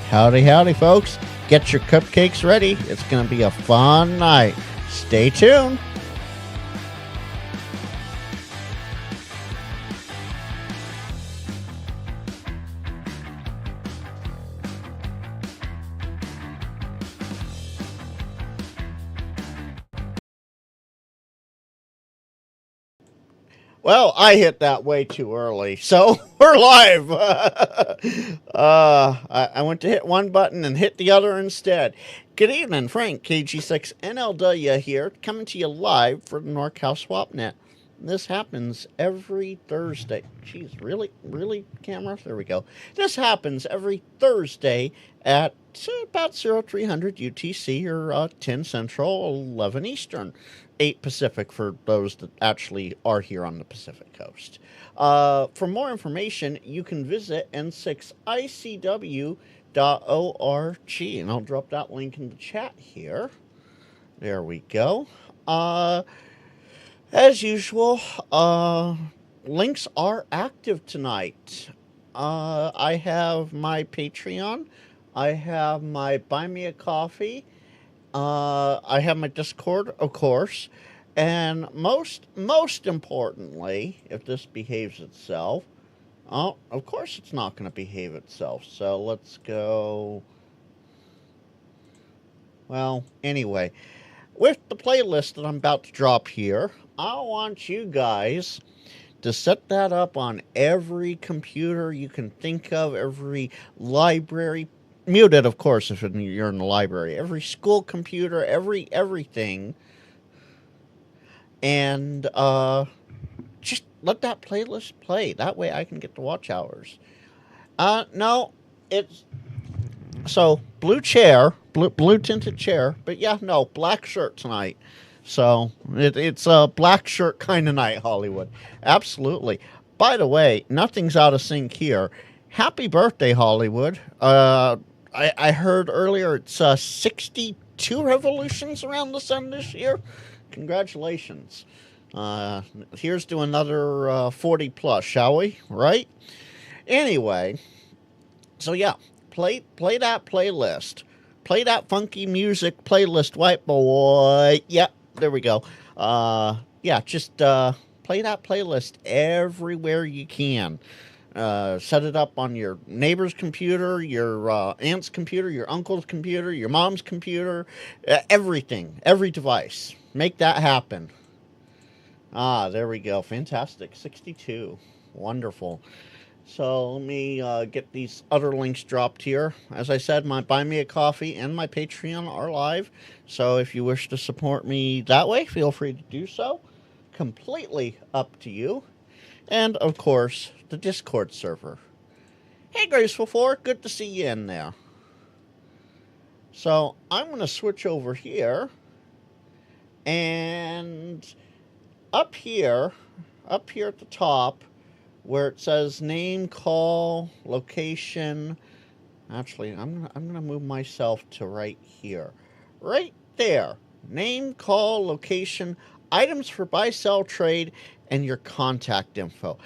Howdy, howdy, folks. Get your cupcakes ready. It's going to be a fun night. Stay tuned. Well, I hit that way too early, so we're live. I went to hit one button and hit the other instead. Good evening, Frank, KG6NLW here, coming to you live for the NorCal SwapNet. This happens every Thursday. Jeez, really, camera? There we go. This happens every Thursday at about 0300 UTC or 10 Central, 11 Eastern. 8 Pacific for those that actually are here on the Pacific Coast. For more information, you can visit N6ICW.org, and I'll drop that link in the chat here. There we go. As usual, links are active tonight. I have my Patreon. I have my Buy Me a Coffee. I have my Discord, of course, and most importantly, if this behaves itself, of course it's not going to behave itself, so let's go, well, anyway, with the playlist that I'm about to drop here, I want you guys to set that up on every computer you can think of, every library. Muted, of course, if you're in the library. Every school computer, everything. And just let that playlist play. That way I can get the watch hours. No, it's... So, blue tinted chair. But yeah, no, black shirt tonight. So, it's a black shirt kind of night, Hollywood. Absolutely. By the way, nothing's out of sync here. Happy birthday, Hollywood. I heard earlier it's 62 revolutions around the sun this year. Congratulations. Here's to another 40 plus, shall we? Right? Anyway, so yeah, play that playlist. Play that funky music playlist, white boy. Yep, there we go. Yeah, just play that playlist everywhere you can. Set it up on your neighbor's computer, your aunt's computer, your uncle's computer, your mom's computer, everything, every device. Make that happen. There we go. Fantastic. 62. Wonderful. So let me get these other links dropped here. As I said, my Buy Me a Coffee and my Patreon are live. So if you wish to support me that way, feel free to do so. Completely up to you. And, of course, the Discord server. Hey, Graceful 4, good to see you in there. So, I'm going to switch over here. And up here at the top, where it says name, call, location. Actually, I'm going to move myself to right here. Right there. Name, call, location, items for buy, sell, trade, and your contact info.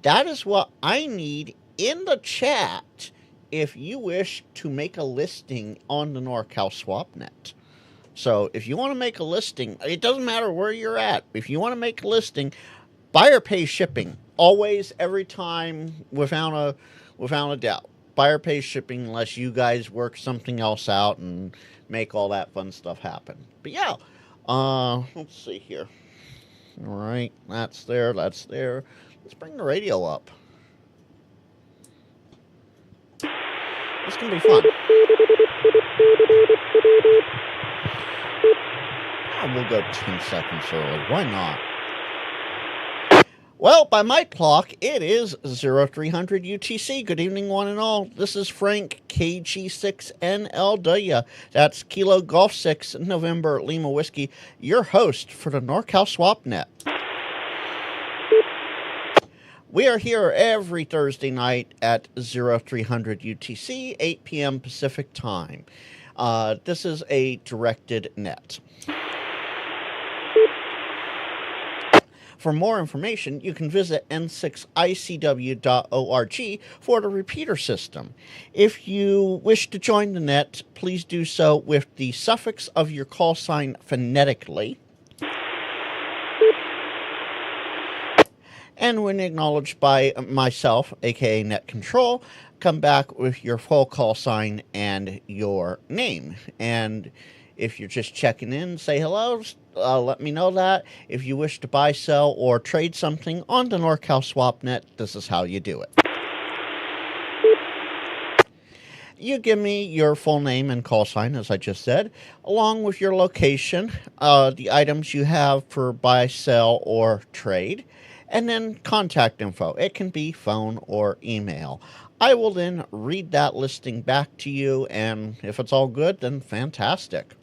That is what I need in the chat if you wish to make a listing on the NorCal SwapNet. So if you want to make a listing, it doesn't matter where you're at. If you want to make a listing, buyer pays shipping. Always, every time, without a doubt. Buyer pays shipping unless you guys work something else out and make all that fun stuff happen. But yeah, let's see here. All right, that's there. Let's bring the radio up. This can be fun. We'll go 10 seconds early. Why not? Well, by my clock, it is 0300 UTC. Good evening, one and all. This is Frank, KG6NLW. That's Kilo Golf 6, November Lima Whiskey, your host for the NorCal SwapNet. We are here every Thursday night at 0300 UTC, 8 p.m. Pacific time. This is a directed net. For more information, you can visit N6ICW.org for the repeater system. If you wish to join the net, please do so with the suffix of your call sign phonetically. And when acknowledged by myself, aka Net Control, come back with your full call sign and your name. And if you're just checking in, say hello, let me know that. If you wish to buy, sell, or trade something on the NorCal SwapNet, this is how you do it. You give me your full name and call sign, as I just said, along with your location, the items you have for buy, sell, or trade, and then contact info. It can be phone or email. I will then read that listing back to you, and if it's all good, then fantastic.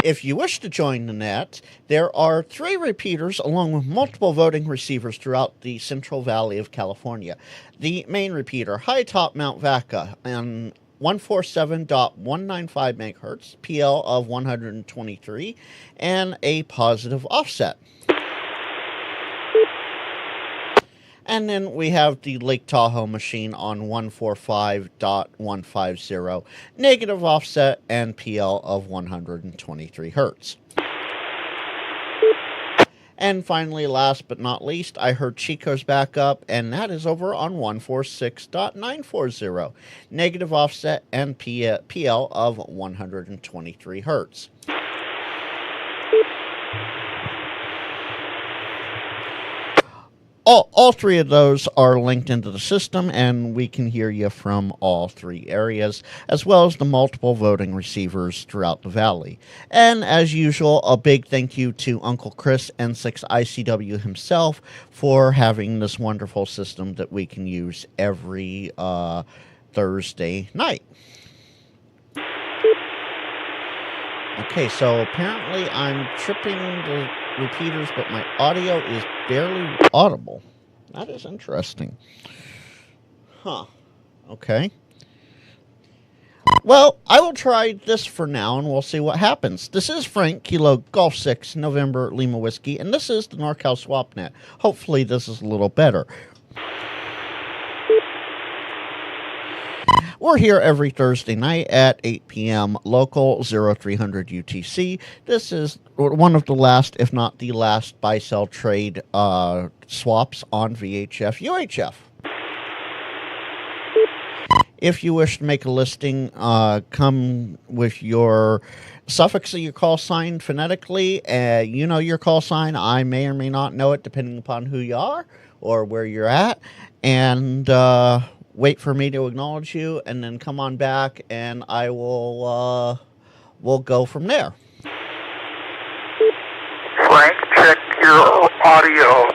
If you wish to join the net, there are 3 repeaters along with multiple voting receivers throughout the Central Valley of California. The main repeater, High Top Mount Vaca, and 147.195 megahertz, PL of 123, and a positive offset. And then we have the Lake Tahoe machine on 145.150, negative offset, and PL of 123 hertz. And finally, last but not least, I heard Chico's back up, and that is over on 146.940, negative offset, and PL of 123 hertz. All 3 of those are linked into the system, and we can hear you from all 3 areas, as well as the multiple voting receivers throughout the valley. And as usual, a big thank you to Uncle Chris, N6ICW himself, for having this wonderful system that we can use every Thursday night. Okay, so apparently I'm tripping the repeaters, but my audio is barely audible. That is interesting. Huh. Okay. Well, I will try this for now, and we'll see what happens. This is Frank, Kilo Golf 6, November Lima Whiskey, and this is the NorCal SwapNet. Hopefully this is a little better. We're here every Thursday night at 8 p.m. local, 0300 UTC. This is one of the last, if not the last, buy-sell trade swaps on VHF UHF. If you wish to make a listing, come with your suffix of your call sign phonetically. You know your call sign. I may or may not know it, depending upon who you are or where you're at. And wait for me to acknowledge you, and then come on back, and I will we'll go from there. Frank, check your audio.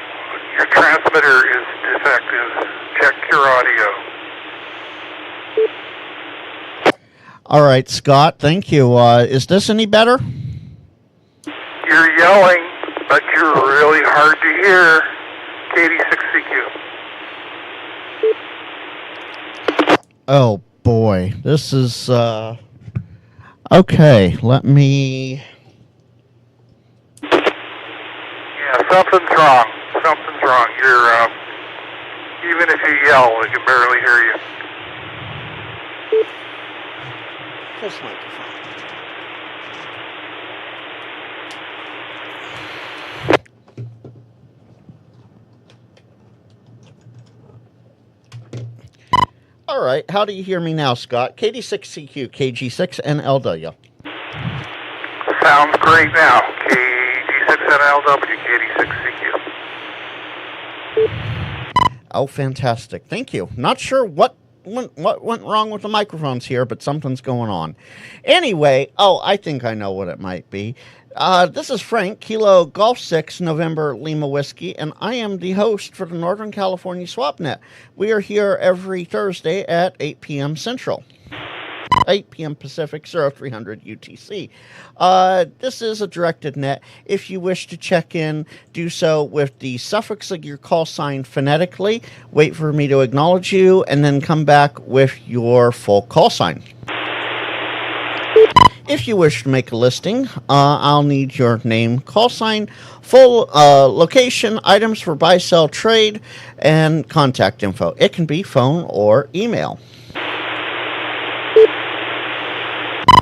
Your transmitter is defective. Check your audio. All right, Scott, thank you. Is this any better? You're yelling, but you're really hard to hear. N6ICW. Oh, boy. This is, okay, let me... Yeah, something's wrong. Something's wrong. You're, even if you yell, I can barely hear you. This microphone. All right, how do you hear me now, Scott? KD6CQ, KG6, and LW. Sounds great now. KG6NLW, KD6CQ. Oh, fantastic. Thank you. Not sure what went wrong with the microphones here, but something's going on. Anyway, I think I know what it might be. This is Frank, Kilo Golf 6, November Lima Whiskey, and I am the host for the Northern California SwapNet. We are here every Thursday at 8 p.m. Central. 8 p.m. Pacific, 0300 UTC. This is a directed net. If you wish to check in, do so with the suffix of your call sign phonetically. Wait for me to acknowledge you, and then come back with your full call sign. If you wish to make a listing, I'll need your name, call sign, full location, items for buy, sell, trade, and contact info. It can be phone or email.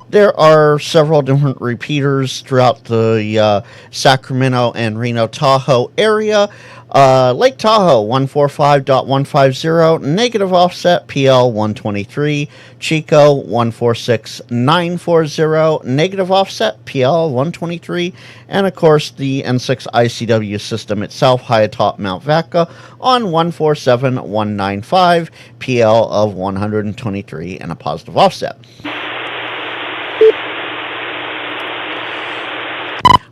There are several different repeaters throughout the Sacramento and Reno Tahoe area. Lake Tahoe 145.150, negative offset PL 123, Chico 146940, negative offset PL 123, and of course the N6ICW system itself, high atop Mount Vaca on 147195, PL of 123 and a positive offset.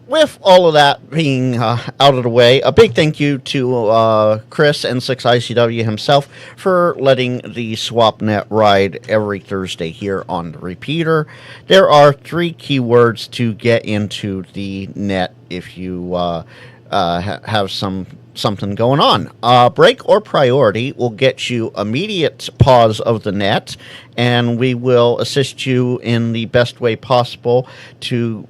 With all of that being out of the way, a big thank you to Chris, N6ICW himself, for letting the SwapNet ride every Thursday here on the repeater. There are 3 keywords to get into the net if you have something going on. Break or priority will get you immediate pause of the net, and we will assist you in the best way possible to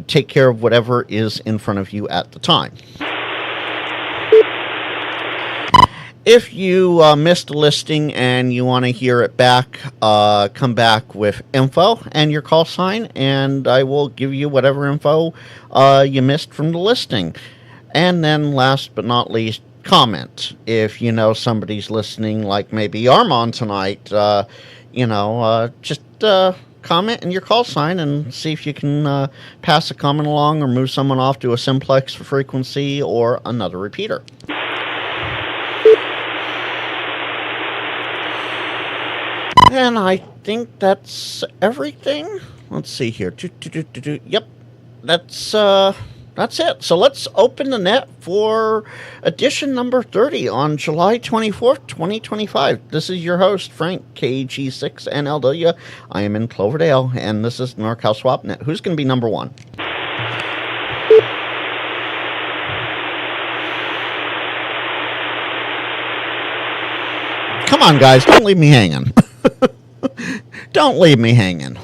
take care of whatever is in front of you at the time. If you missed a listing and you want to hear it back, come back with info and your call sign, and I will give you whatever info you missed from the listing. And then last but not least, comment. If you know somebody's listening, like maybe Armand tonight, just comment and your call sign and see if you can pass a comment along or move someone off to a simplex for frequency or another repeater. And I think that's everything. Let's see here. Yep, that's it. So let's open the net for edition number 30 on July 24th, 2025. This is your host, Frank, KG6NLW. I am in Cloverdale, and this is NorCal SwapNet. Who's going to be number 1? Come on, guys. Don't leave me hanging. Don't leave me hanging.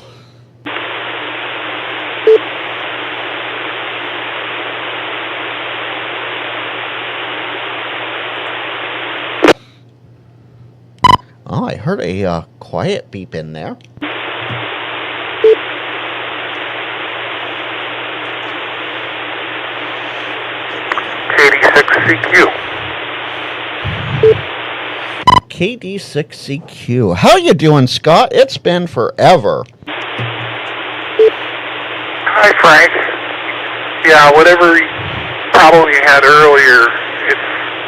Oh, I heard a quiet beep in there. KD6CQ. KD6CQ. How you doing, Scott? It's been forever. Hi, Frank. Yeah, whatever problem you had earlier,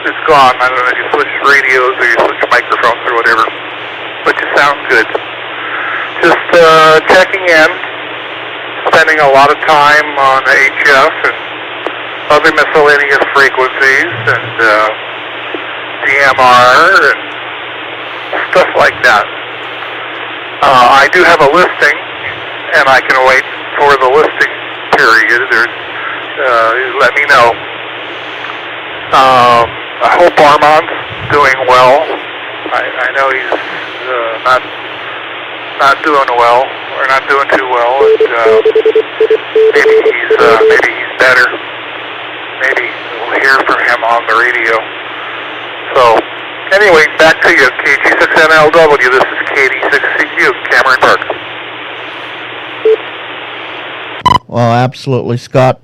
it's gone. I don't know if you switched radios or you switched microphones or whatever, but you sound good. Just checking in, spending a lot of time on HF and other miscellaneous frequencies and DMR and stuff like that. I do have a listing, and I can wait for the listing period. Let me know. I hope Armand's doing well. I know he's not doing well, or not doing too well, and maybe he's better. Maybe we'll hear from him on the radio. So, anyway, back to you, KG6NLW. This is KD6CQ, Cameron Park. Well, absolutely, Scott.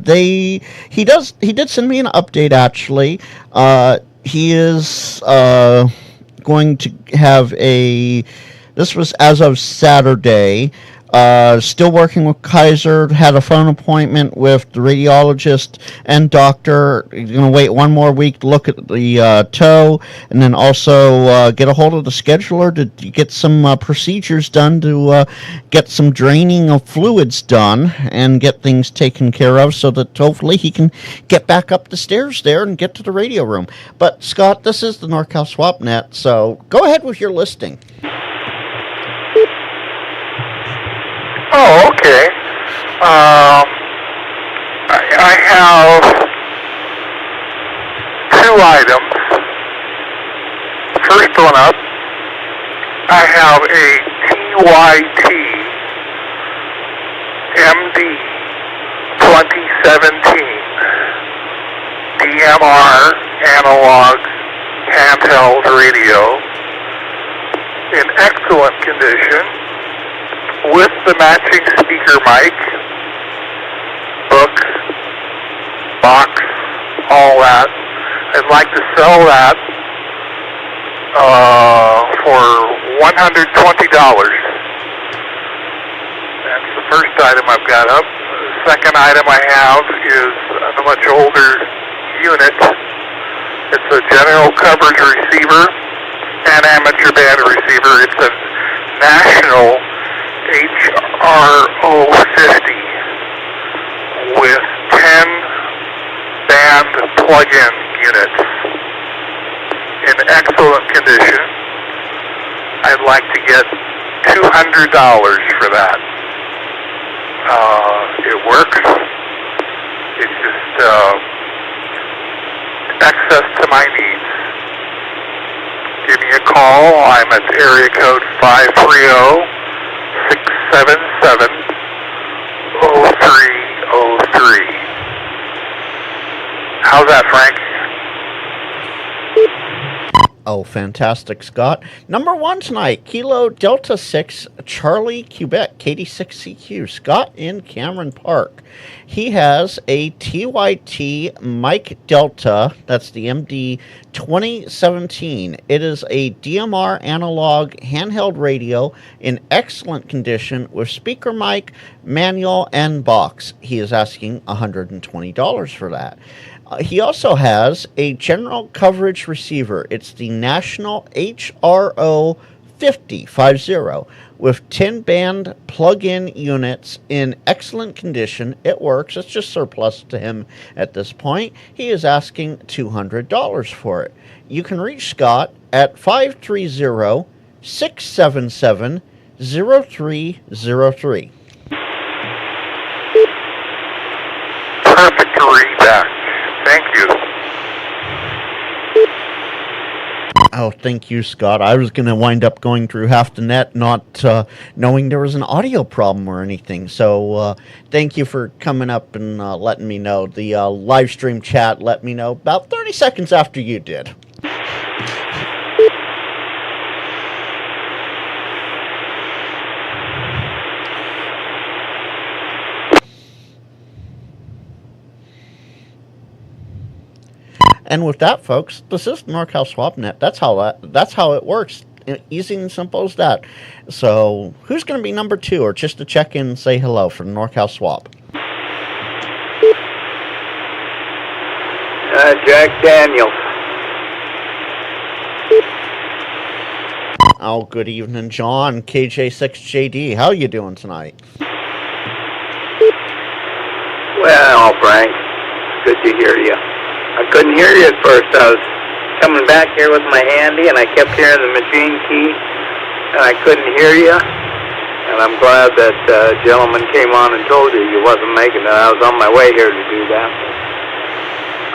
He did send me an update. Actually, he is going to have this was as of Saturday. Still working with Kaiser. Had a phone appointment with the radiologist and doctor. He's going to wait one more week to look at the toe, and then also get a hold of the scheduler to get some procedures done to get some draining of fluids done and get things taken care of, so that hopefully he can get back up the stairs there and get to the radio room. But Scott, this is the NorCal SwapNet, so go ahead with your listing. Oh, okay. I have 2 items. First one up, I have a TYT 2017 DMR analog handheld radio in excellent condition with the matching speaker mic, book, box, all that. I'd like to sell that for $120. That's the first item I've got up. The second item I have is a much older unit. It's a general coverage receiver and amateur band receiver. It's a national HRO50 with 10 band plug-in units in excellent condition. I'd like to get $200 for that. It works. It's just access to my needs. Give me a call. I'm at area code 530-677-0303. How's that, Frank? Oh, fantastic, Scott. Number 1 tonight, Kilo Delta 6 Charlie Quebec, KD6CQ. Scott in Cameron Park. He has a TYT Mike Delta, that's the MD 2017. It is a DMR analog handheld radio in excellent condition with speaker mic, manual, and box. He is asking $120 for that. He also has a general coverage receiver. It's the National HRO 50 with 10 band plug-in units in excellent condition. It works. It's just surplus to him at this point. He is asking $200 for it. You can reach Scott at 530-677-0303. Perfect to read that. Thank you. Oh, thank you, Scott. I was going to wind up going through half the net, not knowing there was an audio problem or anything. So thank you for coming up and letting me know. The live stream chat let me know about 30 seconds after you did. And with that, folks, this is NorCal SwapNet. That's how it works. Easy and simple as that. So, who's going to be number 2, or just to check in and say hello for NorCal Swap? Jack Daniels. Oh, good evening, John. KJ6JD. How you doing tonight? Well, Frank, good to hear you. I couldn't hear you at first. I was coming back here with my handy, and I kept hearing the machine key, and I couldn't hear you. And I'm glad that gentleman came on and told you wasn't making it. I was on my way here to do that.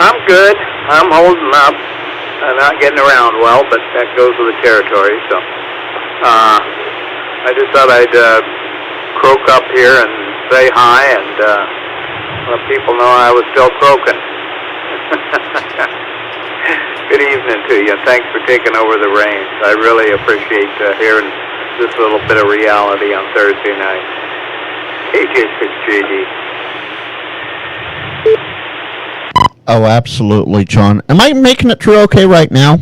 I'm good. I'm holding up. I'm not getting around well, but that goes with the territory. So I just thought I'd croak up here and say hi and let people know I was still croaking. Good evening to you. Thanks for taking over the reins. I really appreciate hearing this little bit of reality on Thursday night. KJ6JD. Oh, absolutely, John. Am I making it through okay right now?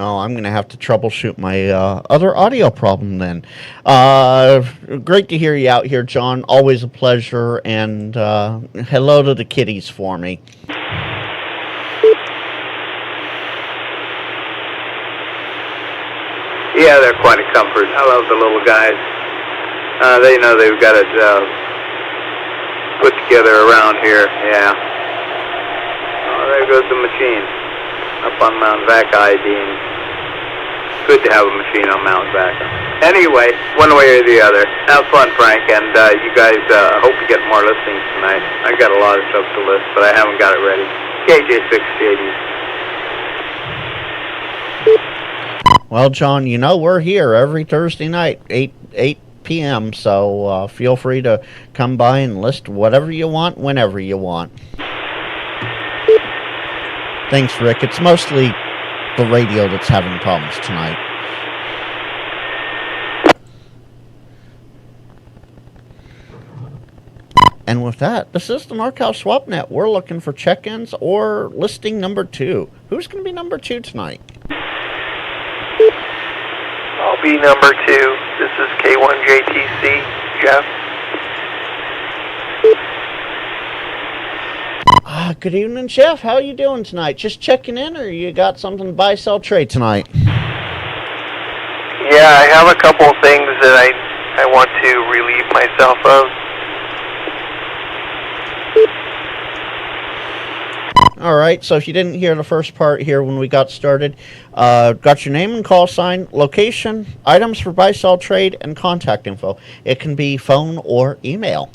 Oh, I'm going to have to troubleshoot my other audio problem then. Great to hear you out here, John. Always a pleasure. And hello to the kitties for me. Yeah, they're quite a comfort. I love the little guys. They know they've got it put together around here. Yeah. Oh, there goes the machine up on Mount Vaca ID. Good to have a machine on Mount Vaca. Anyway, one way or the other. Have fun, Frank, and you guys hope to get more listings tonight. I got a lot of stuff to list, but I haven't got it ready. KJ6JD. Well, John, you know we're here every Thursday night, 8 p.m., so feel free to come by and list whatever you want whenever you want. Thanks, Rick. It's mostly the radio that's having problems tonight. And with that, this is the NorCal SwapNet. We're looking for check-ins or listing number 2. Who's going to be number 2 tonight? I'll be number 2. This is K1JTC, Jeff. Good evening, Jeff. How are you doing tonight? Just checking in, or you got something to buy, sell, trade tonight? Yeah, I have a couple of things that I want to relieve myself of. All right, so if you didn't hear the first part here when we got started, got your name and call sign, location, items for buy, sell, trade, and contact info. It can be phone or email.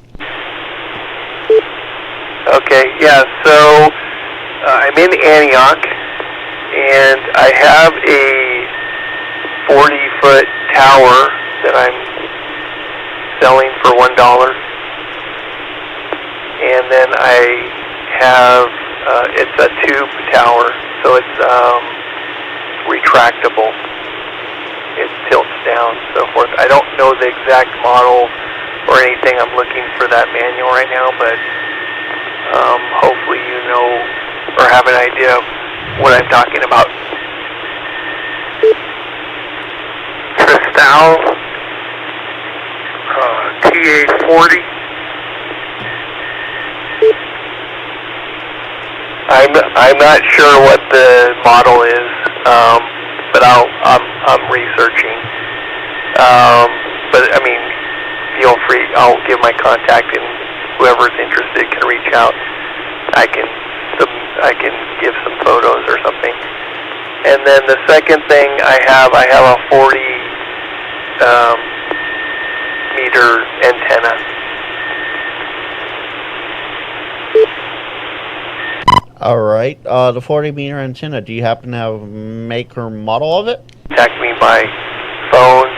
Okay, yeah, so I'm in Antioch, and I have a 40-foot tower that I'm selling for $1. And then I have, it's a tube tower, so it's retractable. It tilts down, so forth. I don't know the exact model or anything. I'm looking for that manual right now, but hopefully you know or have an idea of what I'm talking about. Cristal TA40. I'm not sure what the model is, but I'm researching. But I mean, feel free. I'll give my contact, and whoever's interested can reach out. I can give some photos or something. And then the second thing I have a 40 meter antenna. All right, the 40-meter antenna, do you happen to have a make or model of it? Contact me by phone.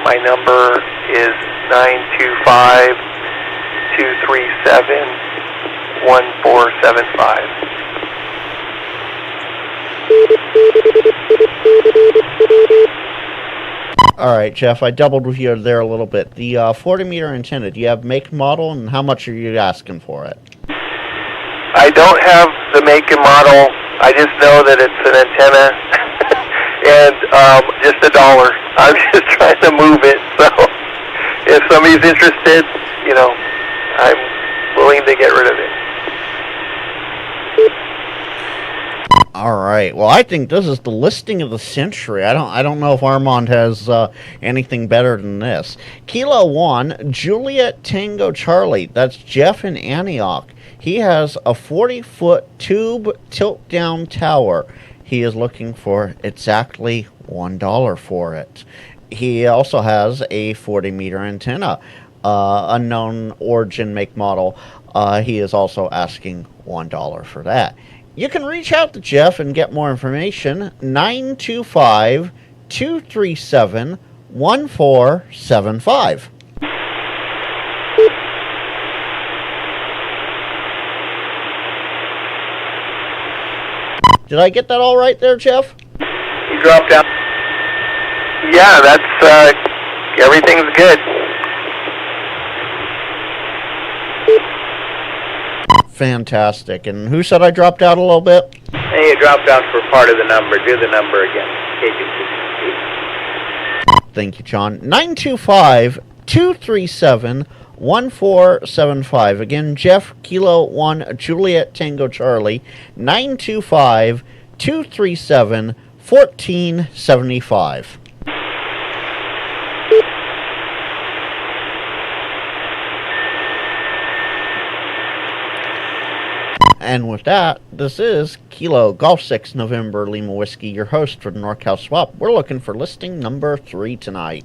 My number is 925-237-1475. All right, Jeff, I doubled with you there a little bit. The 40-meter antenna, do you have make, model, and how much are you asking for it? I don't have the make and model. I just know that it's an antenna, and just $1. I'm just trying to move it. So if somebody's interested, you know, I'm willing to get rid of it. All right. Well, I think this is the listing of the century. I don't know if Armand has anything better than this. Kilo 1, Juliet Tango Charlie. That's Jeff in Antioch. He has a 40-foot tube tilt-down tower. He is looking for exactly $1 for it. He also has a 40-meter antenna, unknown origin, make, model. He is also asking $1 for that. You can reach out to Jeff and get more information. 925-237-1475. Did I get that all right there, Jeff? You dropped out. Yeah, that's, everything's good. Fantastic. And who said I dropped out a little bit? Hey, you dropped out for part of the number. Do the number again. Thank you, John. 925-237-1475. Again, Jeff, Kilo 1, Juliet Tango Charlie. 925-237-1475. And with that, this is Kilo Golf 6 November Lima Whiskey, your host for the NorCal Swap. We're looking for listing number 3 tonight.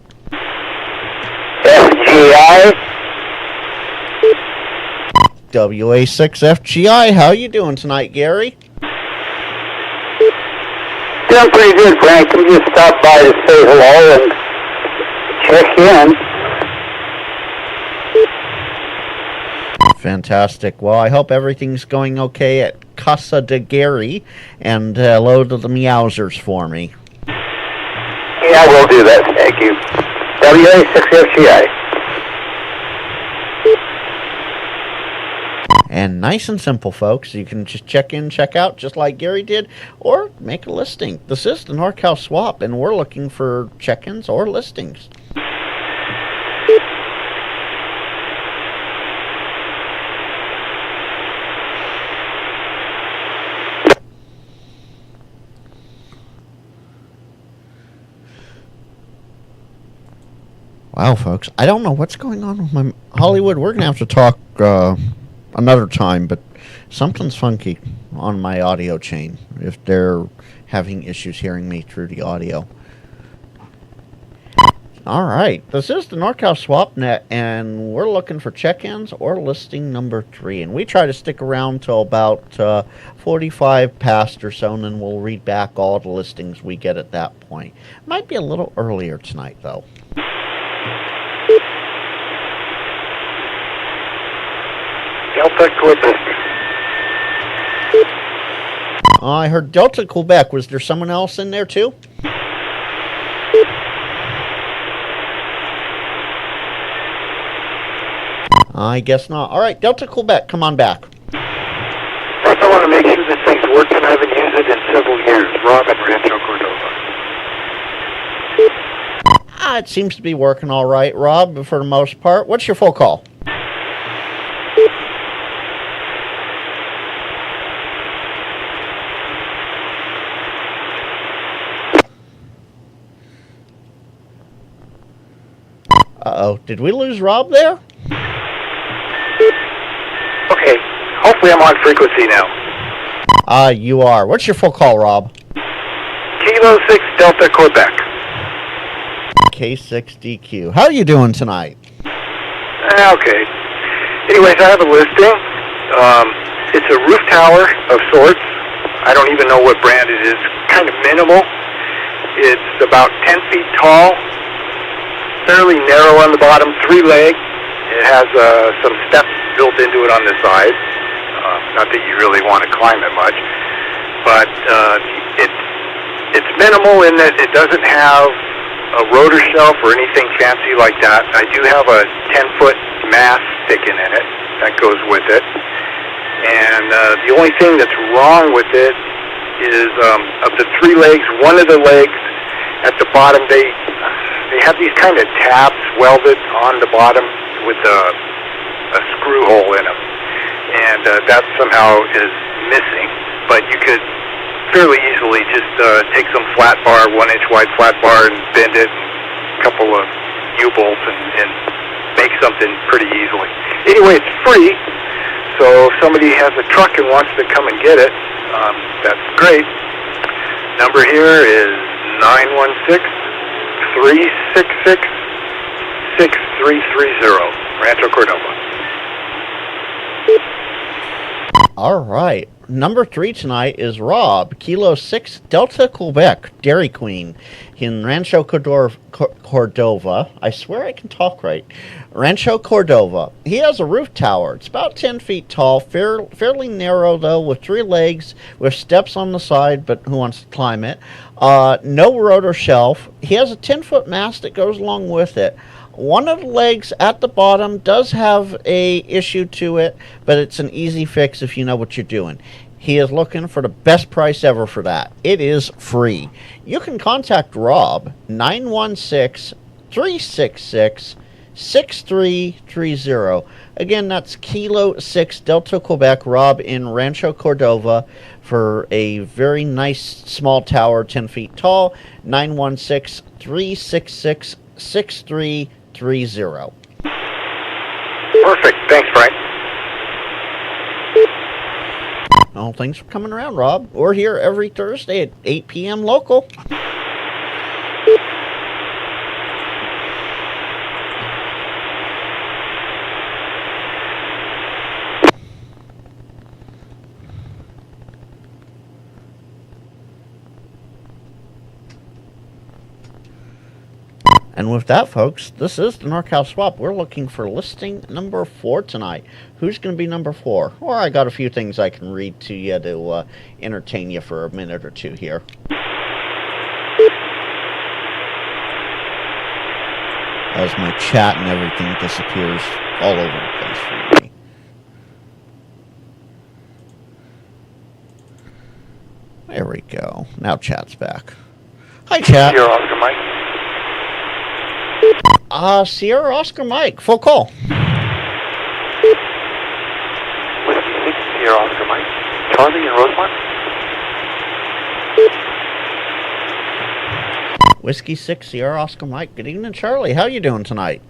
FGI. WA6FGI, how you doing tonight, Gary? doing pretty good, Frank. We just stopped by to say hello and check in. Fantastic. Well, I hope everything's going okay at Casa de Gary, and hello to the Meowsers for me. Yeah, we'll do that. Thank you. WA6FGI. And nice and simple, folks. You can just check in, check out, just like Gary did, or make a listing. This is the NorCal Swap, and we're looking for check-ins or listings. Wow, folks, I don't know what's going on with my Hollywood. We're going to have to talk another time, but something's funky on my audio chain if they're having issues hearing me through the audio. All right, this is the NorCal SwapNet, and we're looking for check-ins or listing number 3. And we try to stick around till about 45 past or so, and then we'll read back all the listings we get at that point. Might be a little earlier tonight, though. Delta Quebec. I heard Delta Quebec. Was there someone else in there too? I guess not. All right, Delta Quebec, come on back. First, I want to make sure this thing's working. I haven't used it in several years. Rob in Rancho Cordova. It seems to be working all right, Rob, for the most part. What's your full call? Uh-oh, did we lose Rob there? Okay, hopefully I'm on frequency now. You are. What's your full call, Rob? Kilo 6 Delta Quebec. K6DQ. How are you doing tonight? Okay. Anyways, I have a listing. It's a roof tower of sorts. I don't even know what brand it is. Kind of minimal. It's about 10 feet tall. Fairly narrow on the bottom, 3 legs. It has some steps built into it on the side. Not that you really want to climb it much, but it's minimal in that it doesn't have a rotor shelf or anything fancy like that. I do have a 10-foot mast sticking in it that goes with it, and the only thing that's wrong with it is of the 3 legs, one of the legs at the bottom, they have these kind of tabs welded on the bottom with a screw hole in them, and that somehow is missing. But you could fairly easily just take some flat bar, 1-inch wide flat bar, and bend it, a couple of U-bolts, and make something pretty easily. Anyway, it's free, so if somebody has a truck and wants to come and get it, that's great. Number here is 916-366-6330, Rancho Cordova. All right. Number 3 tonight is Rob, Kilo 6 Delta Quebec, Dairy Queen, in Rancho Cordova. I swear I can talk right. Rancho Cordova. He has a roof tower. It's about 10 feet tall, fairly narrow, though, with 3 legs, with steps on the side, but who wants to climb it? No rotor shelf. He has a 10-foot mast that goes along with it. One of the legs at the bottom does have a issue to it, but it's an easy fix if you know what you're doing. He is looking for the best price ever for that. It is free. You can contact Rob, 916-366-6330. Again, that's Kilo 6 Delta Quebec, Rob in Rancho Cordova, for a very nice small tower, 10 feet tall, 916-366-6330. Perfect. Thanks, Frank. Oh, thanks for coming around, Rob. We're here every Thursday at 8 p.m. local. And with that, folks, this is the NorCal Swap. We're looking for listing number 4 tonight. Who's going to be number 4? Or I got a few things I can read to you to entertain you for a minute or two here. As my chat and everything disappears all over the place for me. There we go. Now chat's back. Hi, chat. Sierra Oscar Mike. Sierra Oscar Mike. Full call. Whiskey 6 Sierra Oscar Mike. Charlie in Rosemont. Whiskey 6 Sierra Oscar Mike. Good evening, Charlie. How you doing tonight?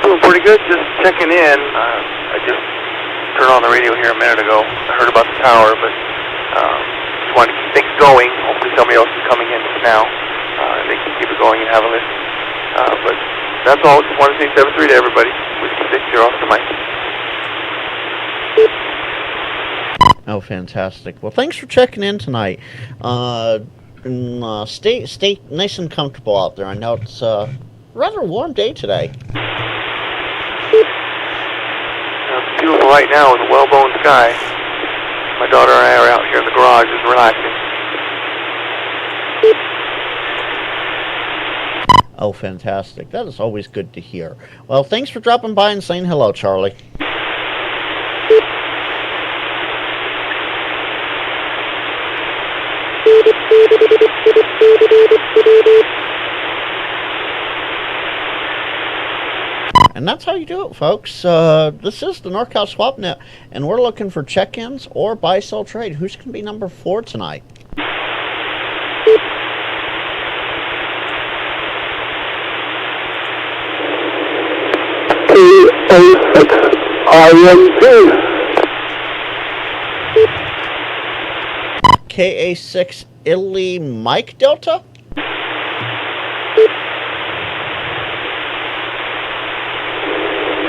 Doing pretty good. Just checking in. I just turned on the radio here a minute ago. I heard about the tower, but just wanted to keep things going. Hopefully somebody else is coming in just now. They can keep it going and have a listen. But that's all. Just wanted to say 7-3 to everybody. Whiskey 6 Sierra Oscar Mike. Oh, fantastic. Well, thanks for checking in tonight. Stay nice and comfortable out there. I know it's a rather warm day today. It's beautiful right now with a well-boned sky. My daughter and I are out here in the garage just relaxing. Oh, fantastic. That is always good to hear. Well, thanks for dropping by and saying hello, Charlie. And that's how you do it, folks. This is the NorCal Swap Net, and we're looking for check-ins or buy-sell trade. Who's going to be number 4 tonight? KA6 Italy Mike Delta?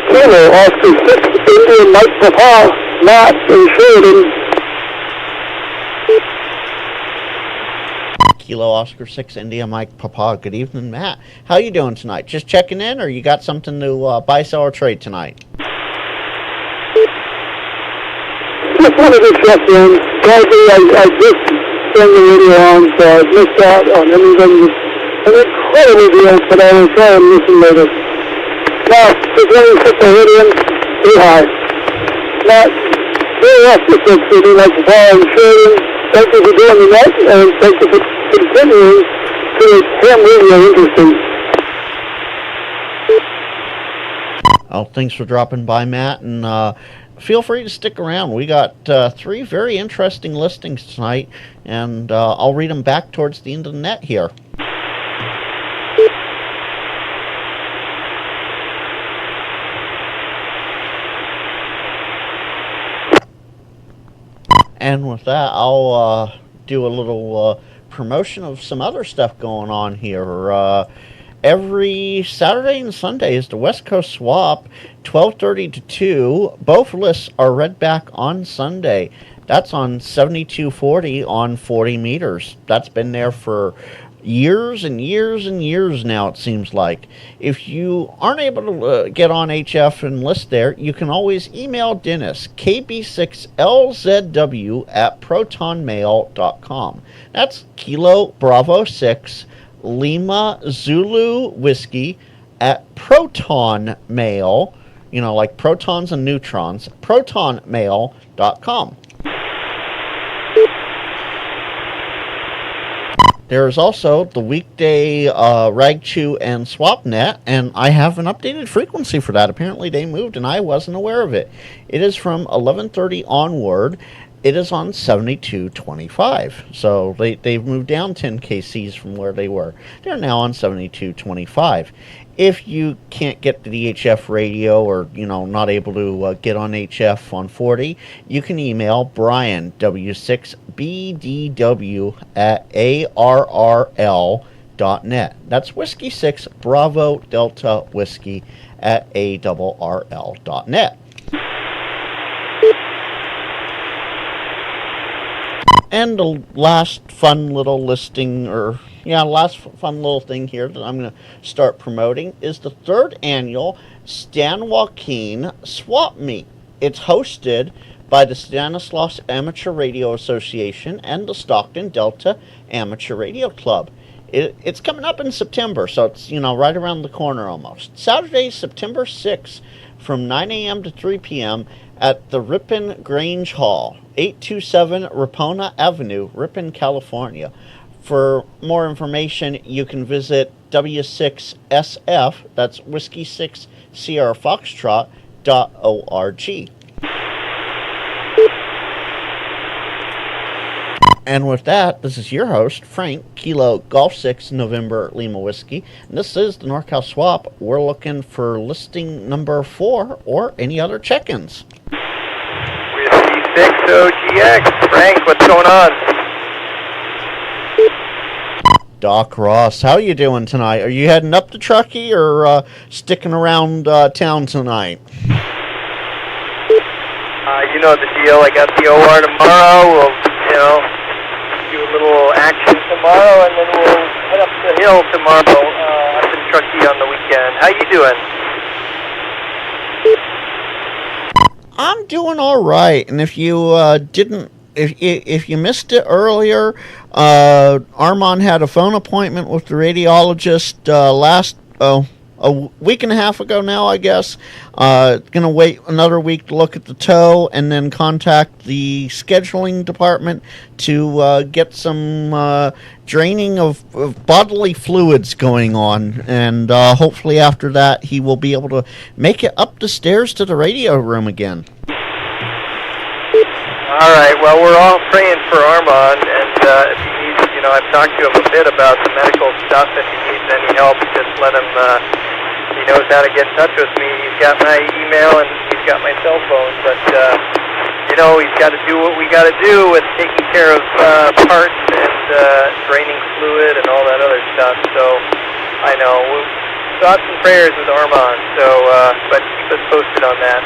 Kilo Oscar 6 India Mike Papa, Matt in Sheridan. Kilo Oscar 6 India Mike Papa. Good evening, Matt. How you doing tonight? Just checking in, or you got something to buy, sell, or trade tonight? Just wanted to check in. Sadly, I just turned the radio on, so I missed out on anything. An incredible deal, but I will try and listen later. Now, just let me put the hood in. Say hi. Matt, very Oscar 6 India Mike Papa in Sheridan. Thank you for doing the net, and thank you for continuing to make ham radio interesting. Oh, thanks for dropping by, Matt, and feel free to stick around. We got 3 very interesting listings tonight, and I'll read them back towards the end of the net here. And with that, I'll do a little promotion of some other stuff going on here. Every Saturday and Sunday is the West Coast Swap, 12:30 to 2. Both lists are read back on Sunday. That's on 7240 on 40 meters. That's been there for years and years and years now, it seems like. If you aren't able to get on HF and list there, you can always email Dennis, kb6lzw at protonmail.com. That's Kilo Bravo 6 Lima Zulu Whiskey at protonmail, you know, like protons and neutrons, protonmail.com. There is also the weekday Ragchew and SwapNet, and I have an updated frequency for that. Apparently they moved, and I wasn't aware of it. It is from 11:30 onward. It is on 7225. So they've moved down 10 kcs from where they were. They're now on 7225. If you can't get to the HF radio, or not able to get on HF on 40, you can email Brian W6BDW at ARRL.net. That's Whiskey 6 Bravo Delta Whiskey at ARRL.net. And the last fun little listing, last fun little thing here that I'm going to start promoting is the 3rd annual Stan Joaquin Swap Meet. It's hosted by the Stanislaus Amateur Radio Association and the Stockton Delta Amateur Radio Club. It's coming up in September, so it's, right around the corner almost. Saturday, September 6th, from 9 a.m. to 3 p.m. at the Ripon Grange Hall, 827 Rapona Avenue, Ripon, California. For more information, you can visit W6SF, that's Whiskey 6 Sierra Foxtrot.org. And with that, this is your host, Frank, Kilo Golf 6 November Lima Whiskey. And this is the NorCal Swap. We're looking for listing number 4 or any other check-ins. Whiskey 6OGX. Frank, what's going on? Doc Ross, how you doing tonight? Are you heading up to Truckee or sticking around town tonight? You know the deal. I got the OR tomorrow. We'll, do a little action tomorrow, and then we'll head up the hill tomorrow up in Truckee on the weekend. How you doing? I'm doing all right, and if you if you missed it earlier, Armand had a phone appointment with the radiologist a week and a half ago now, I guess. Gonna wait another week to look at the toe and then contact the scheduling department to get some draining of bodily fluids going on. And hopefully after that he will be able to make it up the stairs to the radio room again. All right, well, we're all praying for Armand, and if he needs, I've talked to him a bit about the medical stuff. If he needs any help, just let him, he knows how to get in touch with me. He's got my email and he's got my cell phone, but, he's got to do what we got to do with taking care of parts and draining fluid and all that other stuff. So, I know, thoughts and prayers with Armand, so, but keep us posted on that.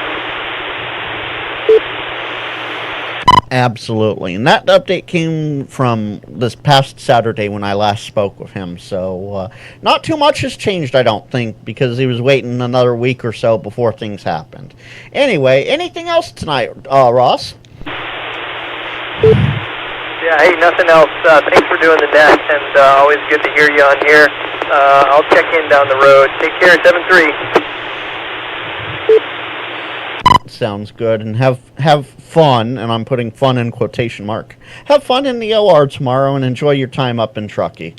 Absolutely. And that update came from this past Saturday when I last spoke with him. So not too much has changed, I don't think, because he was waiting another week or so before things happened. Anyway, anything else tonight, Ross? Yeah, hey, nothing else. Thanks for doing the net, and always good to hear you on here. I'll check in down the road. Take care, 7-3. Sounds good, and have fun, and I'm putting fun in quotation mark. Have fun in the OR tomorrow and enjoy your time up in Truckee.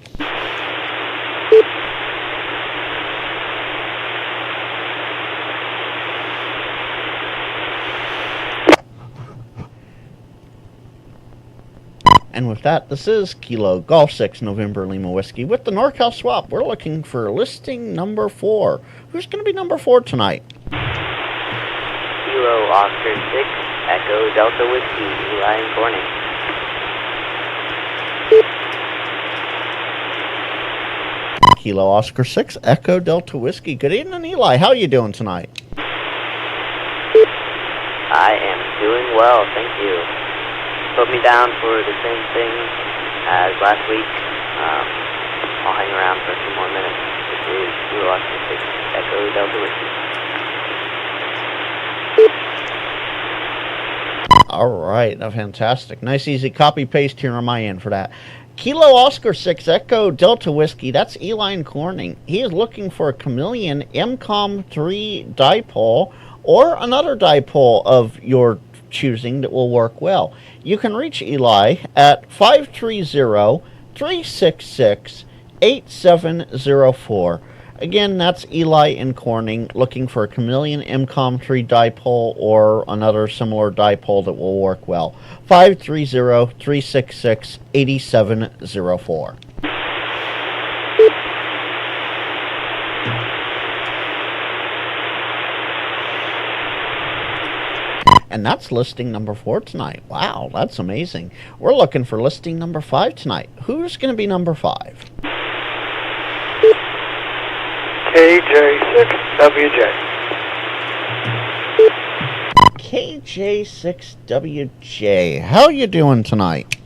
And with that, this is Kilo Golf 6 November Lima Whiskey with the NorCal Swap. We're looking for listing number 4. Who's going to be number 4 tonight? Kilo Oscar 6 Echo Delta Whiskey, Eli and Corning. Kilo Oscar 6 Echo Delta Whiskey. Good evening, Eli. How are you doing tonight? I am doing well, thank you. Put me down for the same thing as last week. I'll hang around for a few more minutes. This is Kilo Oscar 6 Echo Delta Whiskey. All right, fantastic. Nice, easy copy-paste here on my end for that. Kilo Oscar 6 Echo Delta Whiskey, that's Eli Corning. He is looking for a Chameleon MCOM 3 dipole or another dipole of your choosing that will work well. You can reach Eli at 530-366-8704. Again, that's Eli and Corning looking for a Chameleon MCOM 3 dipole or another similar dipole that will work well. 530-366-8704. And that's listing number 4 tonight. Wow, that's amazing. We're looking for listing number 5 tonight. Who's going to be number 5? KJ6WJ. KJ6WJ. How are you doing tonight?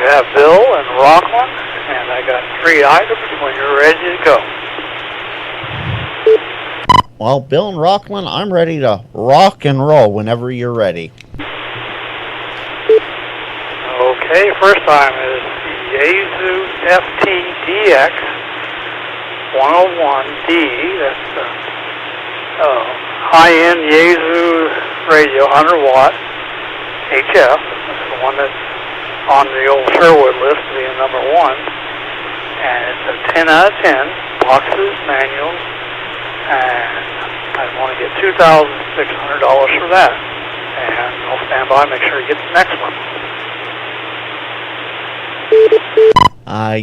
have Bill and Rockland, and I got 3 items when you're ready to go. Well, Bill and Rockland, I'm ready to rock and roll whenever you're ready. Okay, first time is the Yaesu FTDX 101D. That's high-end Yaesu radio, 100 watt HF. That's the one that's on the old Sherwood list, being number 1. And it's a 10 out of 10, boxes, manuals, and I want to get $2,600 for that. And I'll stand by and make sure you get the next one.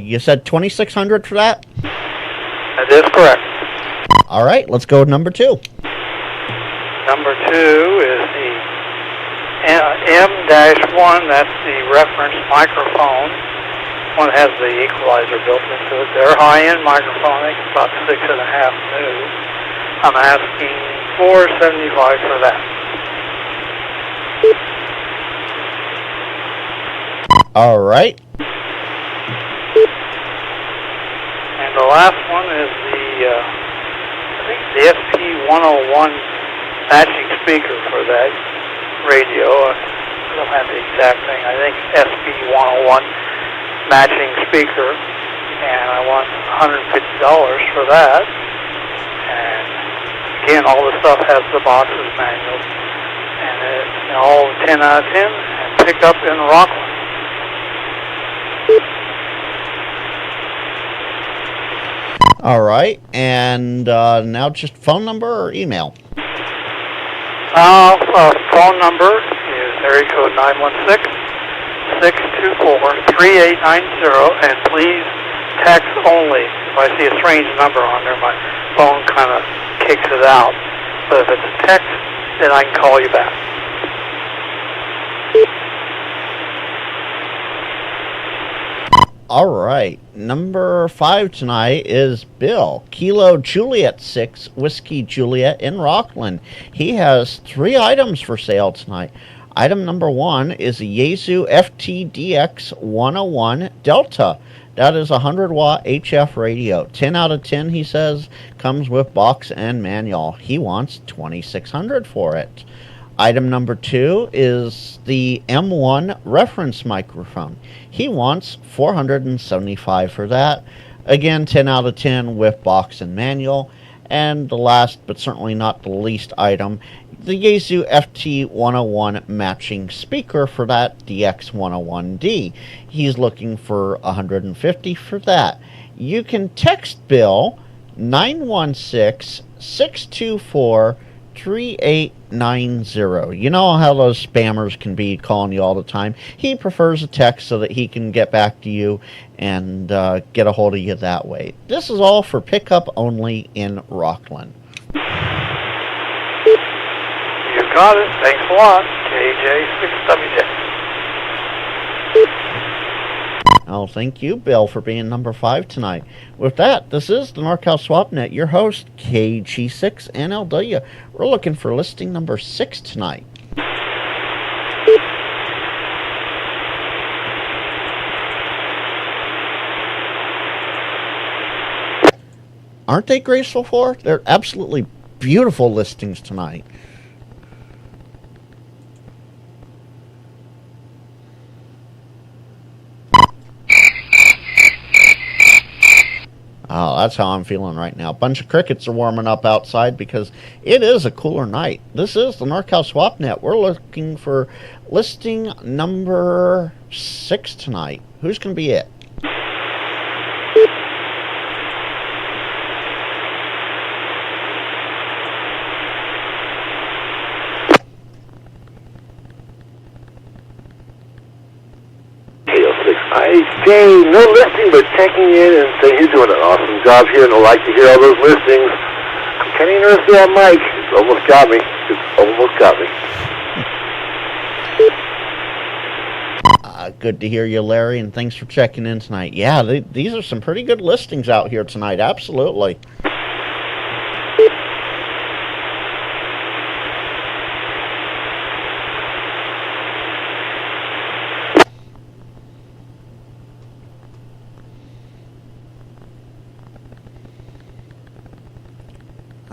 You said $2,600 for that? That is correct. All right, let's go with number 2. Number 2 is the M-1. That's the reference microphone. One that has the equalizer built into it. They're high-end microphone. I think it's about 6.5 new. I'm asking $475 for that. All right. And the last one is I think the SP101 matching speaker for that radio. I don't have the exact thing. I think SP101 matching speaker, and I want $150 for that. And again, all the stuff has the boxes, manuals, and it's all 10 out of 10, and pick up in Rockland. All right, and now just phone number or email? Phone number is area code 916-624-3890, and please text only. If I see a strange number on there, my phone kind of kicks it out. But if it's a text, then I can call you back. All right, number 5 tonight is Bill, Kilo Juliet 6, Whiskey Juliet in Rockland. He has 3 items for sale tonight. Item number 1 is a Yaesu FTDX 101 Delta. That is a 100 watt HF radio. 10 out of 10, he says, comes with box and manual. He wants $2,600 for it. Item number 2 is the M1 reference microphone. He wants $475 for that. Again, 10 out of 10 with box and manual. And the last, but certainly not the least item, the Yaesu FT101 matching speaker for that DX101D. He's looking for $150 for that. You can text Bill 916-624-3890. You know how those spammers can be calling you all the time. He prefers a text so that he can get back to you and get a hold of you that way. This is all for pickup only in Rockland. You got it. Thanks a lot. KJ6WJ. Oh, thank you, Bill, for being number 5 tonight. With that, this is the NorCal SwapNet, your host, KG6NLW. We're looking for listing number 6 tonight. Aren't they graceful for? They're absolutely beautiful listings tonight. Oh, that's how I'm feeling right now. A bunch of crickets are warming up outside because it is a cooler night. This is the NorCal SwapNet. We're looking for listing number 6 tonight. Who's going to be it? Hey, no listing, but checking in and saying you're doing an awesome job here, and I'd like to hear all those listings. Kenny University on Mike. It's almost got me. Good to hear you, Larry, and thanks for checking in tonight. Yeah, these are some pretty good listings out here tonight. Absolutely.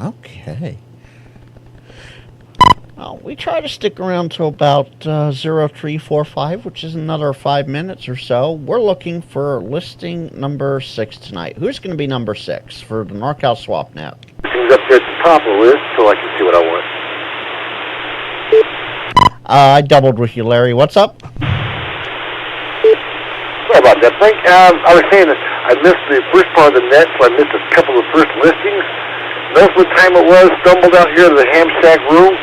Okay. We try to stick around till about 0345, which is another 5 minutes or so. We're looking for listing number 6 tonight. Who's going to be number 6 for the NorCal SwapNet? Things up there at the top of the list so I can see what I want. I doubled with you, Larry. What's up? Sorry about that, Frank. I was saying that I missed the first part of the net, so I missed a couple of the first listings. Notice what time it was, stumbled out here to the ham shack room,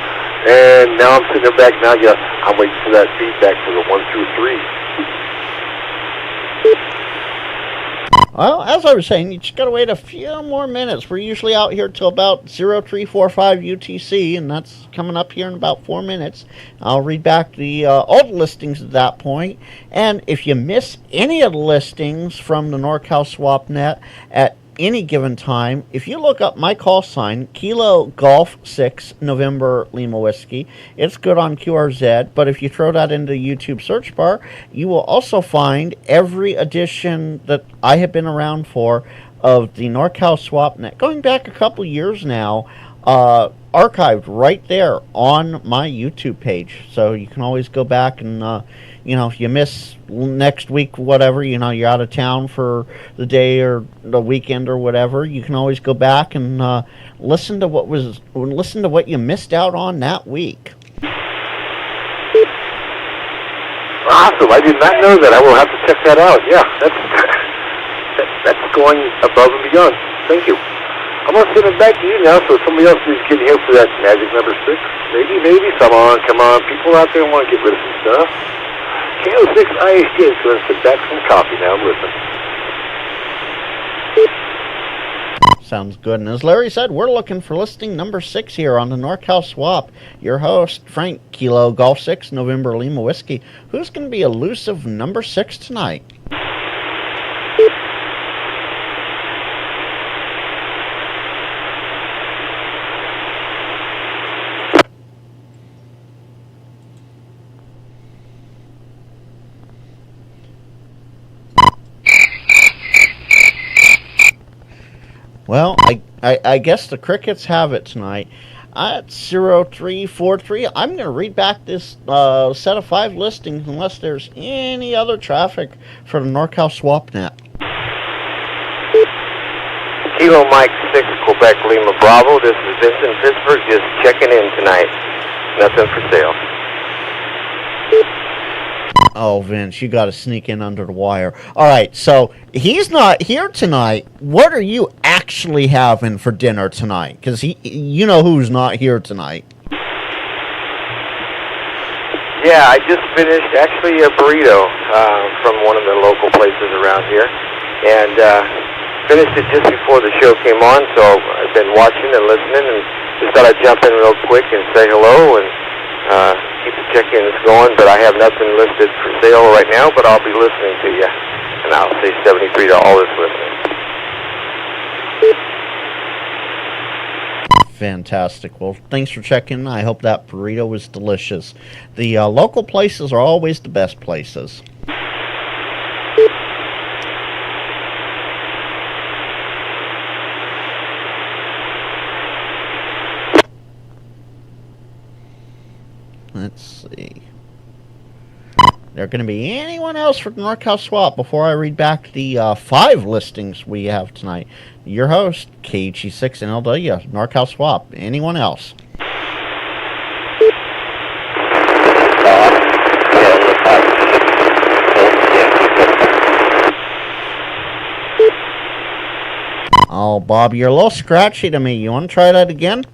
and now I'm sitting there back now. Yeah, I'm waiting for that feedback for the 1 through 3. Well, as I was saying, you just got to wait a few more minutes. We're usually out here till about 0345 UTC, and that's coming up here in about 4 minutes. I'll read back the old listings at that point. And if you miss any of the listings from the NorCal SwapNet at any given time, if you look up my call sign, Kilo Golf 6 November Lima Whiskey, it's good on QRZ, but if you throw that into the YouTube search bar, you will also find every edition that I have been around for of the NorCal SwapNet, going back a couple years now, archived right there on my YouTube page. So you can always go back and if you miss next week, whatever, you're out of town for the day or the weekend or whatever, you can always go back and listen to what you missed out on that week. Awesome! I did not know that. I will have to check that out. Yeah, that's going above and beyond. Thank you. I'm going to send it back to you now, so somebody else is getting here for that magic number 6. Maybe. Come on. People out there want to get rid of some stuff. N6ICW is going to sit back some coffee now and listen. Sounds good. And as Larry said, we're looking for listing number 6 here on the NorCal Swap. Your host, Frank, Kilo Golf 6 November Lima Whiskey. Who's going to be elusive number 6 tonight? Well, I guess the crickets have it tonight. At 0343, I'm going to read back this set of 5 listings unless there's any other traffic for the NorCal SwapNet. Kilo Mike 6, Quebec Lima Bravo. This is Vincent Pittsburgh just checking in tonight. Nothing for sale. Oh, Vince, you got to sneak in under the wire. All right, so he's not here tonight. What are you actually having for dinner tonight? Because you know who's not here tonight. Yeah, I just finished actually a burrito from one of the local places around here, and finished it just before the show came on. So I've been watching and listening, and just thought I'd jump in real quick and say hello and keep the check-ins going. But I have nothing listed for sale right now, but I'll be listening to you, and I'll say 73 to all that's listening. Fantastic. Well, thanks for checking. I hope that burrito was delicious. The local places are always the best places. Let's see. There going to be anyone else for NorCal Swap before I read back the 5 listings we have tonight? Your host, KG6NLW, NorCal Swap. Anyone else? Oh, Bob, you're a little scratchy to me. You want to try that again?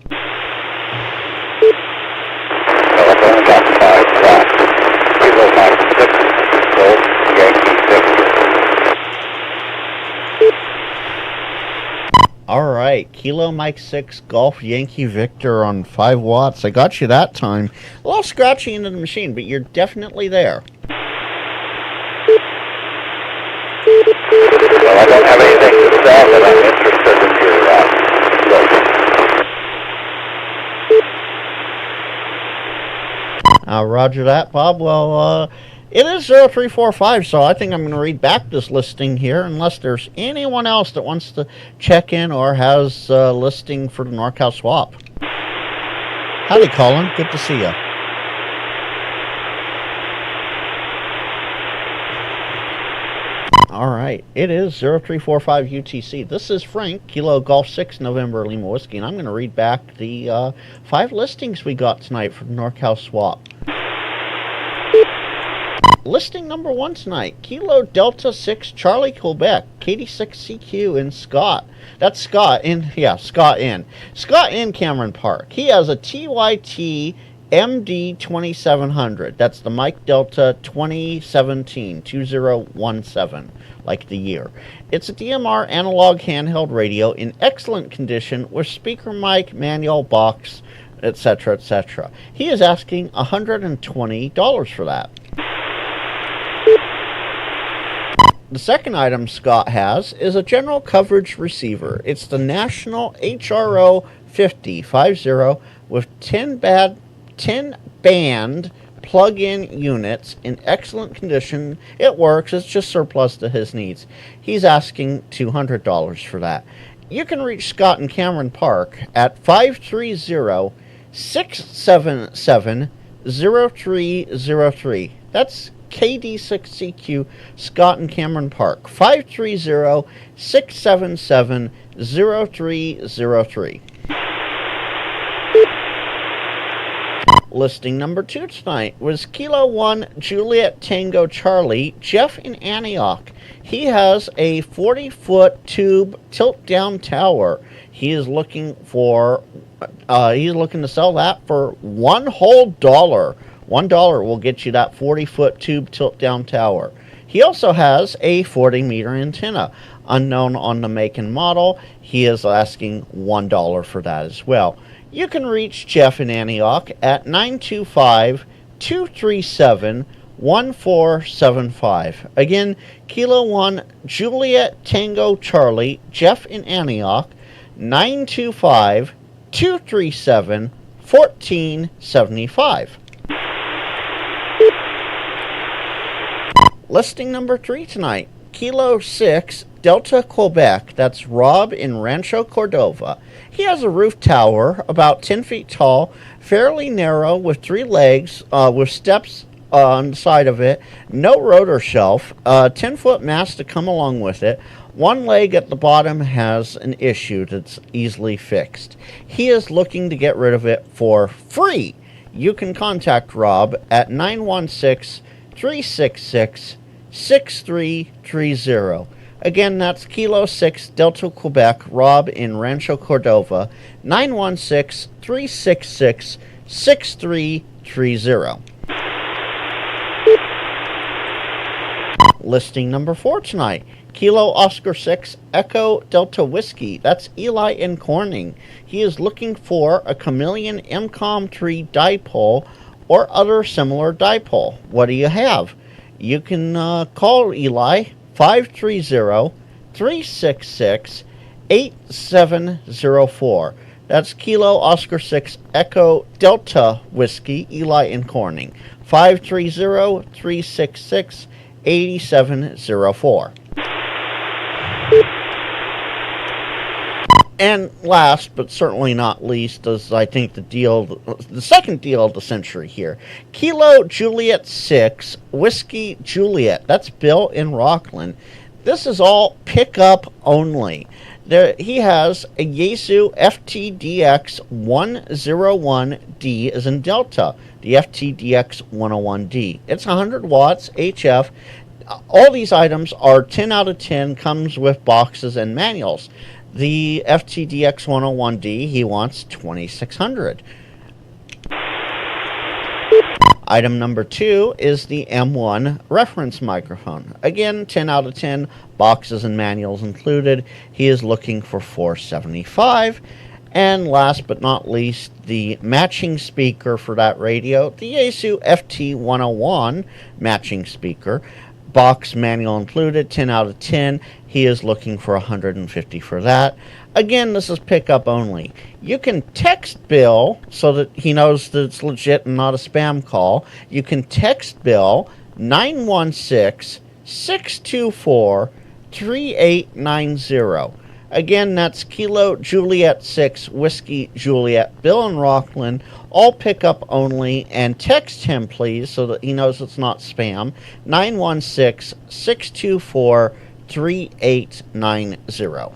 Alright, Kilo Mike 6 Golf Yankee Victor on 5 watts. I got you that time. A little scratchy into the machine, but you're definitely there. Well, I don't have anything to sell, but I'm interested in your logo. Roger that, Bob. Well, It is 0345, so I think I'm going to read back this listing here, unless there's anyone else that wants to check in or has a listing for the NorCal swap. Howdy, Colin. Good to see you. All right, it is 0345 UTC. This is Frank, Kilo Golf 6, November Lima Whiskey, and I'm going to read back the 5 listings we got tonight for the NorCal swap. Listing number 1 tonight, Kilo Delta 6 Charlie Quebec, N6ICW in Scott. That's Scott in, Scott in Cameron Park. He has a TYT MD 2700. That's the Mike Delta 2017, 2017, like the year. It's a DMR analog handheld radio in excellent condition with speaker mic, manual box, etc., etc. He is asking $120 for that. The second item Scott has is a general coverage receiver. It's the National HRO 50 with 10 band plug-in units in excellent condition. It works. It's just surplus to his needs. He's asking $200 for that. You can reach Scott in Cameron Park at 530-677-0303. That's KD6CQ, Scott and Cameron Park, 530-677-0303. Listing number 2 tonight was Kilo 1 Juliet Tango Charlie, Jeff in Antioch. He has a 40-foot tube tilt-down tower. He is looking for, he's looking to sell that for $1 whole. $1 will get you that 40-foot tube tilt-down tower. He also has a 40-meter antenna. Unknown on the make and model. He is asking $1 for that as well. You can reach Jeff in Antioch at 925-237-1475. Again, Kilo 1 Juliet Tango Charlie, Jeff in Antioch, 925-237-1475. Listing number 3 tonight, Kilo 6 Delta Quebec. That's Rob in Rancho Cordova. He has a roof tower about 10 feet tall, fairly narrow, with 3 legs, with steps on the side of it, no rotor shelf, 10-foot mast to come along with it. One leg at the bottom has an issue that's easily fixed. He is looking to get rid of it for free. You can contact Rob at 916-366-6330. Again, that's Kilo 6 Delta Quebec, Rob in Rancho Cordova, 916-366-6330. Listing number 4 tonight, Kilo Oscar 6 Echo Delta Whiskey. That's Eli in Corning. He is looking for a Chameleon MCOM 3 dipole or other similar dipole. What do you have? You can call Eli 530-366-8704. That's Kilo Oscar 6 Echo Delta Whiskey, Eli in Corning, 530-366-8704. And last, but certainly not least, is I think the second deal of the century here. Kilo Juliet 6 Whiskey Juliet. That's Bill in Rockland. This is all pickup only. He has a Yaesu FTDX 101D as in Delta, the FTDX 101D. It's 100 watts HF. All these items are 10 out of 10, comes with boxes and manuals. The FTDX 101D, he wants $2,600. Item number 2 is the M1 reference microphone. Again, 10 out of 10, boxes and manuals included. He is looking for $475. And last but not least, the matching speaker for that radio, the Yaesu FT101 matching speaker. Box manual included, 10 out of 10. He is looking for $150 for that. Again, this is pickup only. You can text Bill so that he knows that it's legit and not a spam call. You can text Bill 916-624-3890. Again, that's Kilo Juliet 6 Whiskey Juliet. Bill and Rockland, all pickup only, and text him, please, so that he knows it's not spam. 916-624-3890.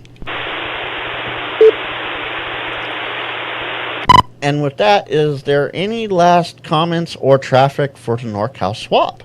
And with that, is there any last comments or traffic for the NorCal swap?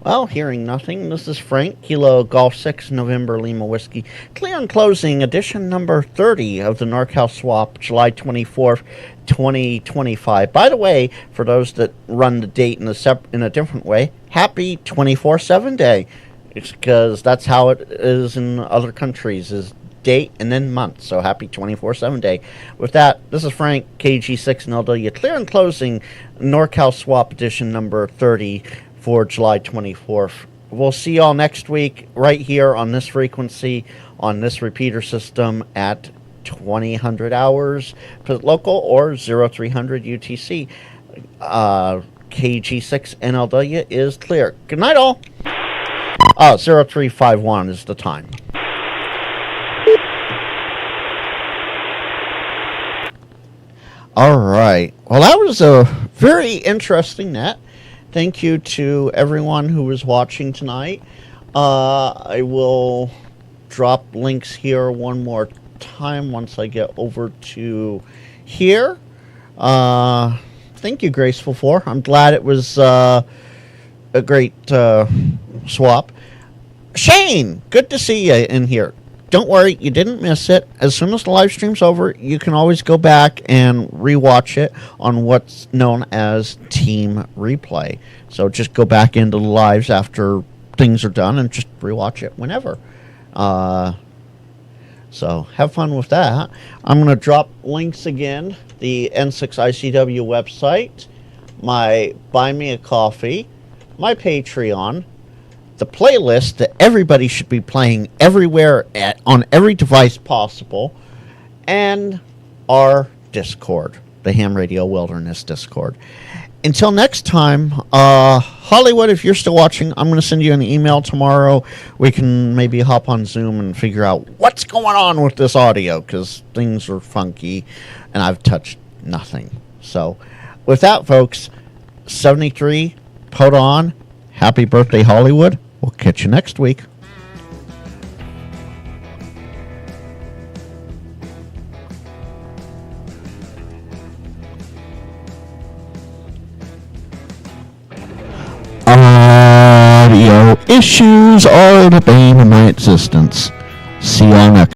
Well, hearing nothing, this is Frank, Kilo Golf 6 November Lima Whiskey. Clear and closing, edition number 30 of the NorCal Swap, July 24th, 2025. By the way, for those that run the date in a different way, happy 24/7 day. It's because that's how it is in other countries, is date and then month. So happy 24/7 day. With that, this is Frank, KG6NLW. Clear and closing, NorCal Swap edition number 30 for July 24th. We'll see y'all next week right here on this frequency, on this repeater system at 2000 hours local or 0300 UTC. KG6NLW is clear. Good night, all. 0351 is the time. All right. Well, that was a very interesting net. Thank you to everyone who was watching tonight. I will drop links here one more time once I get over to here. Thank you, Graceful 4. I'm glad it was a great swap. Shane, good to see you in here. Don't worry, you didn't miss it. As soon as the live stream's over, you can always go back and rewatch it on what's known as Team Replay. So just go back into the lives after things are done and just rewatch it whenever. So have fun with that. I'm going to drop links again. The N6ICW website, my Buy Me a Coffee, my Patreon, the playlist that everybody should be playing everywhere on every device possible, and our Discord, the Ham Radio Wilderness Discord. Until next time, Hollywood, if you're still watching, I'm going to send you an email tomorrow. We can maybe hop on Zoom and figure out what's going on with this audio, because things are funky, and I've touched nothing. So, with that, folks, 73, put on. Happy birthday, Hollywood. We'll catch you next week. Audio issues are the bane of my existence. See y'all next.